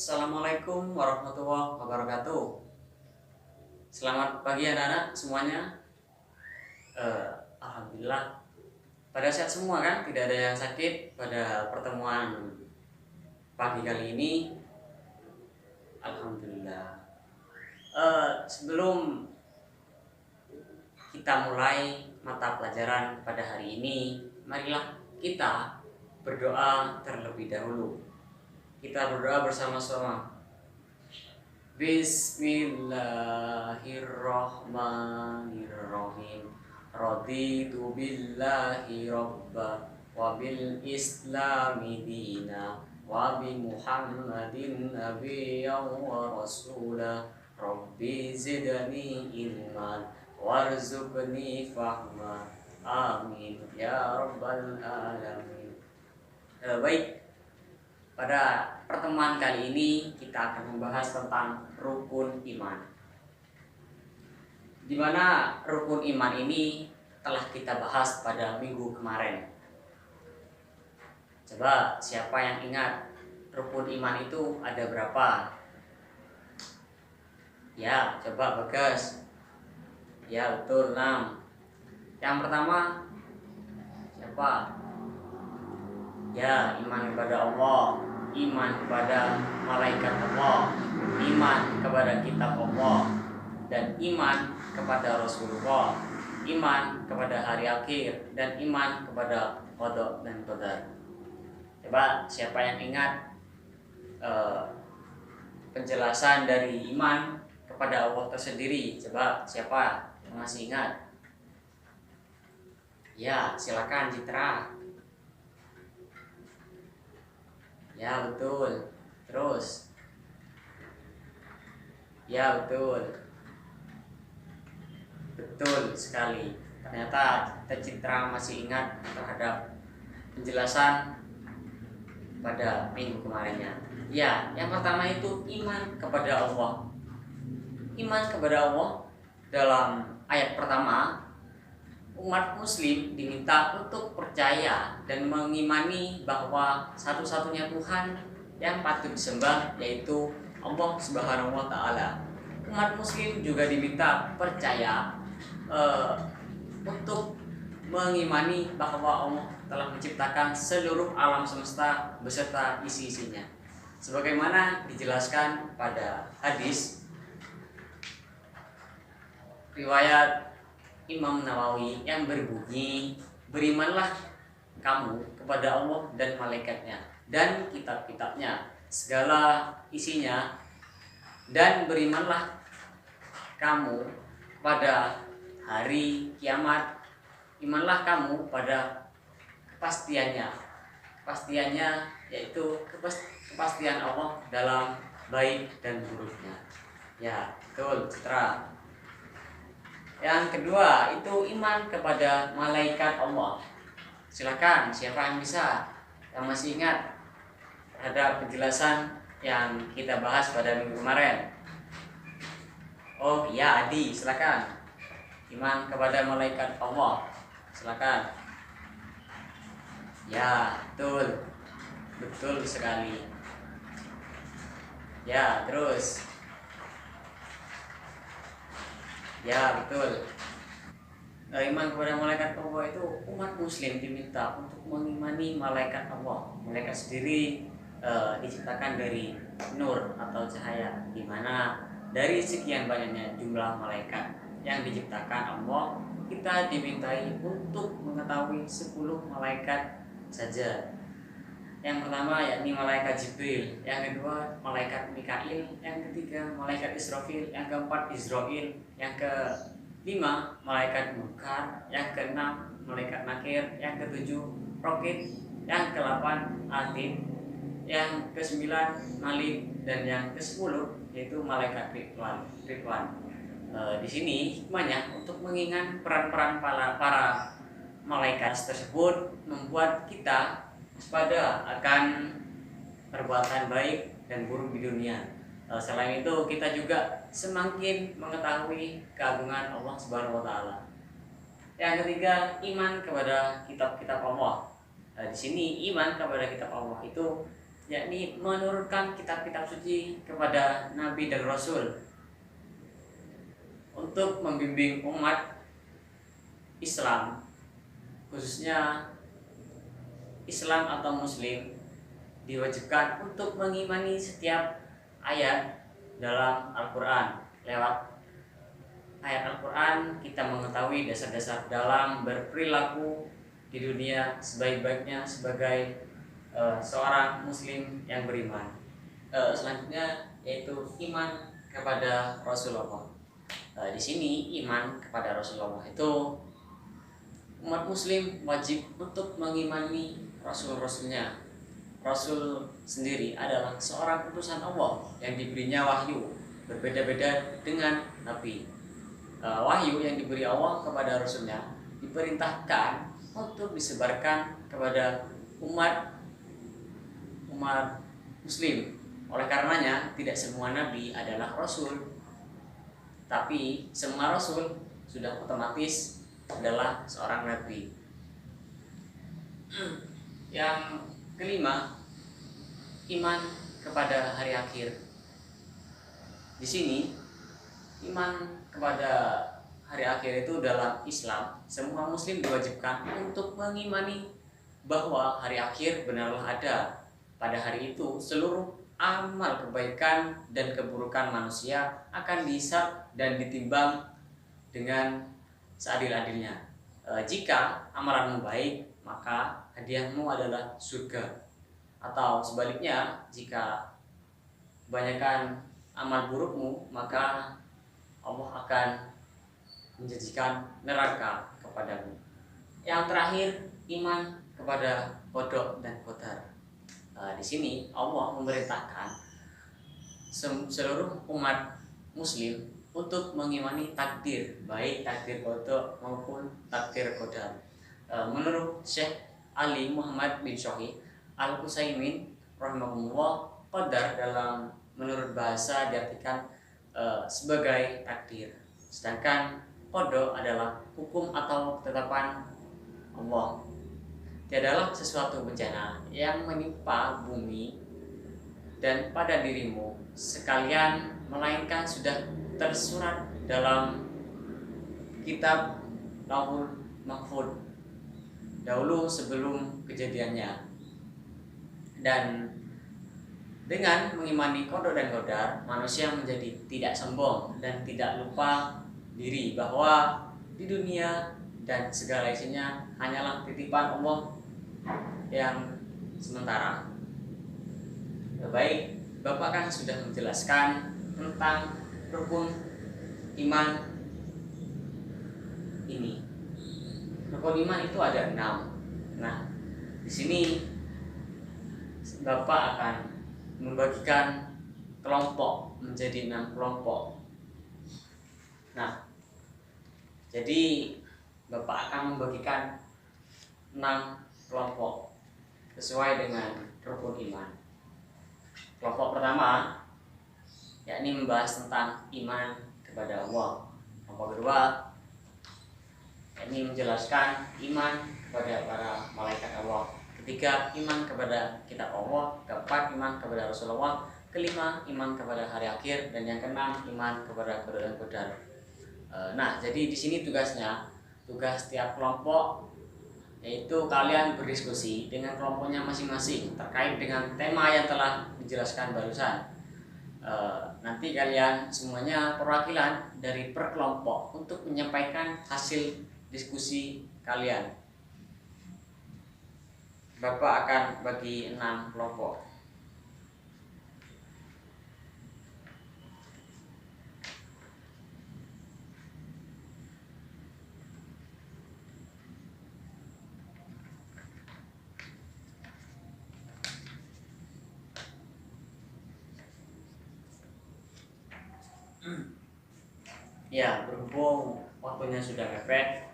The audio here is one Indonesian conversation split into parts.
Assalamualaikum warahmatullahi wabarakatuh. Selamat pagi anak-anak semuanya. Alhamdulillah pada sehat semua kan, tidak ada yang sakit pada pertemuan pagi kali ini. Alhamdulillah. Sebelum kita mulai mata pelajaran pada hari ini, marilah kita berdoa terlebih dahulu. Kita berdoa bersama-sama. Bismillahirrahmanirrahim. Raditu billahi robba wa bil islami dina wa bi muhammadin nabiyyan wa rasula. Rabbi zidni ilman warzuqni fahma. Amin ya rabbal alamin. Baik, pada pertemuan kali ini kita akan membahas tentang rukun iman. Di mana rukun iman ini telah kita bahas pada minggu kemarin. Coba siapa yang ingat rukun iman itu ada berapa? Ya, coba Bagas. Ya, betul, 6. Yang pertama siapa? Ya, iman kepada Allah, iman kepada malaikat Allah, iman kepada kitab Allah, dan iman kepada Rasulullah, iman kepada hari akhir, dan iman kepada qada dan qadar. Coba siapa yang ingat penjelasan dari iman kepada Allah tersendiri? Coba siapa yang masih ingat? Ya, silakan Citra. Ya, betul. Terus. Ya, betul. Betul sekali. Ternyata Citra masih ingat terhadap penjelasan pada minggu kemarinnya. Ya, yang pertama itu iman kepada Allah. Iman kepada Allah dalam ayat pertama, umat muslim diminta untuk percaya dan mengimani bahwa satu-satunya Tuhan yang patut disembah yaitu Allah Subhanahu wa taala. Umat muslim juga diminta percaya untuk mengimani bahwa Allah telah menciptakan seluruh alam semesta beserta isi-isinya. Sebagaimana dijelaskan pada hadis riwayat Imam Nawawi yang berbunyi, berimanlah kamu kepada Allah dan malaikatnya dan kitab-kitabnya segala isinya, dan berimanlah kamu pada hari kiamat, imanlah kamu pada kepastiannya yaitu kepastian Allah dalam baik dan buruknya. Ya, betul Citra. Yang kedua itu iman kepada malaikat Allah. Silakan siapa yang bisa, yang masih ingat terhadap penjelasan yang kita bahas pada minggu kemarin. Oh iya, Adi, silakan. Iman kepada malaikat Allah. Silakan. Ya, betul. Betul sekali. Ya, terus. Ya, betul. Iman kepada malaikat Allah itu umat muslim diminta untuk mengimani malaikat Allah. Malaikat sendiri diciptakan dari nur atau cahaya, di mana dari sekian banyaknya jumlah malaikat yang diciptakan Allah, kita dimintai untuk mengetahui 10 malaikat saja. Yang pertama yakni malaikat Jibril, yang kedua malaikat Mikail, yang ketiga malaikat Israfil, yang keempat Israil, yang kelima malaikat Munkar, yang keenam malaikat Nakir, yang ketujuh Rokit, yang ke-8 Atid, yang ke-9 Malik, dan yang ke-10 yaitu malaikat Ridwan. Di sini hikmahnya untuk mengingat peran-peran para malaikat tersebut membuat kita waspada akan perbuatan baik dan buruk di dunia. Selain itu kita juga semakin mengetahui keagungan Allah Subhanahu wa taala. Yang ketiga, iman kepada kitab-kitab Allah. Di sini iman kepada kitab Allah itu yakni menurunkan kitab-kitab suci kepada nabi dan rasul untuk membimbing umat Islam, khususnya Islam atau Muslim, diwajibkan untuk mengimani setiap ayat dalam Al-Quran. Lewat ayat Al-Quran kita mengetahui dasar-dasar dalam berperilaku di dunia sebaik-baiknya sebagai seorang muslim yang beriman. Selanjutnya yaitu iman kepada Rasulullah. Di sini iman kepada Rasulullah itu umat muslim wajib untuk mengimani rasul-rasulnya. Rasul sendiri adalah seorang utusan Allah yang diberinya wahyu, berbeda-beda dengan nabi. Wahyu yang diberi Allah kepada rasulnya diperintahkan untuk disebarkan kepada umat muslim. Oleh karenanya tidak semua nabi adalah rasul, tapi semua rasul sudah otomatis adalah seorang nabi. Yang kelima, iman kepada hari akhir. Di sini iman kepada hari akhir itu dalam Islam semua muslim diwajibkan untuk mengimani bahwa hari akhir benarlah ada. Pada hari itu seluruh amal kebaikan dan keburukan manusia akan dihisab dan ditimbang dengan seadil-adilnya. Jika amalanmu baik, maka hadiahmu adalah surga. Atau sebaliknya, jika kebanyakan amal burukmu, maka Allah akan menjanjikan neraka kepadamu. Yang terakhir, iman kepada qada dan qadar. Di sini Allah memerintahkan seluruh umat muslim untuk mengimani takdir, baik takdir qada maupun takdir qadar. Menurut Syekh Ali Muhammad bin Syahih Al-Utsaimin rahimahullah, qadar menurut bahasa diartikan sebagai takdir, sedangkan qada adalah hukum atau ketetapan Allah. Tiadalah sesuatu bencana yang menimpa bumi dan pada dirimu sekalian, melainkan sudah tersurat dalam kitab Lauhul Mahfuz dahulu sebelum kejadiannya. Dan dengan mengimani qada dan qadar, manusia menjadi tidak sombong dan tidak lupa diri bahwa di dunia dan segala isinya hanyalah titipan Allah yang sementara. Baik, Bapak kan sudah menjelaskan tentang rukun iman ini. Rukun iman itu ada 6. Nah, di sini Bapak akan membagikan kelompok menjadi 6 kelompok. Nah, jadi Bapak akan membagikan 6 kelompok sesuai dengan rukun iman. Kelompok pertama yakni membahas tentang iman kepada Allah. Kelompok kedua yakni menjelaskan iman kepada para malaikat Allah. Ketiga, iman kepada kitab Allah. Keempat, iman kepada Rasulullah. Kelima, iman kepada hari akhir. Dan yang keenam, iman kepada qada dan qadar. Nah, jadi di sini tugas tiap kelompok yaitu kalian berdiskusi dengan kelompoknya masing-masing terkait dengan tema yang telah dijelaskan barusan. Nanti kalian semuanya perwakilan dari per kelompok untuk menyampaikan hasil diskusi kalian. Bapak akan bagi 6 kelompok. Ya, berhubung waktunya sudah mepet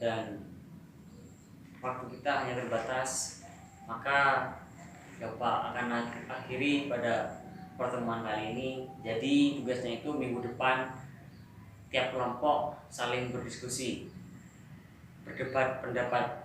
dan waktu kita hanya terbatas, maka Bapak akan akhiri pada pertemuan kali ini. Jadi tugasnya itu minggu depan tiap kelompok saling berdiskusi, berdebat pendapat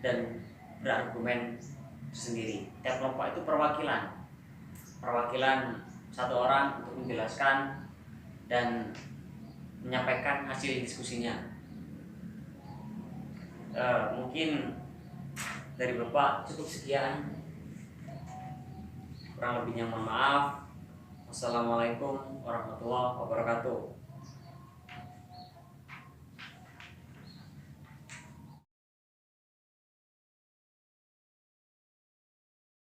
dan berargumen itu sendiri. Tiap kelompok itu perwakilan satu orang untuk menjelaskan dan menyampaikan hasil diskusinya. Mungkin dari Bapak cukup sekian, kurang lebihnya mohon maaf. Wassalamualaikum warahmatullahi wabarakatuh.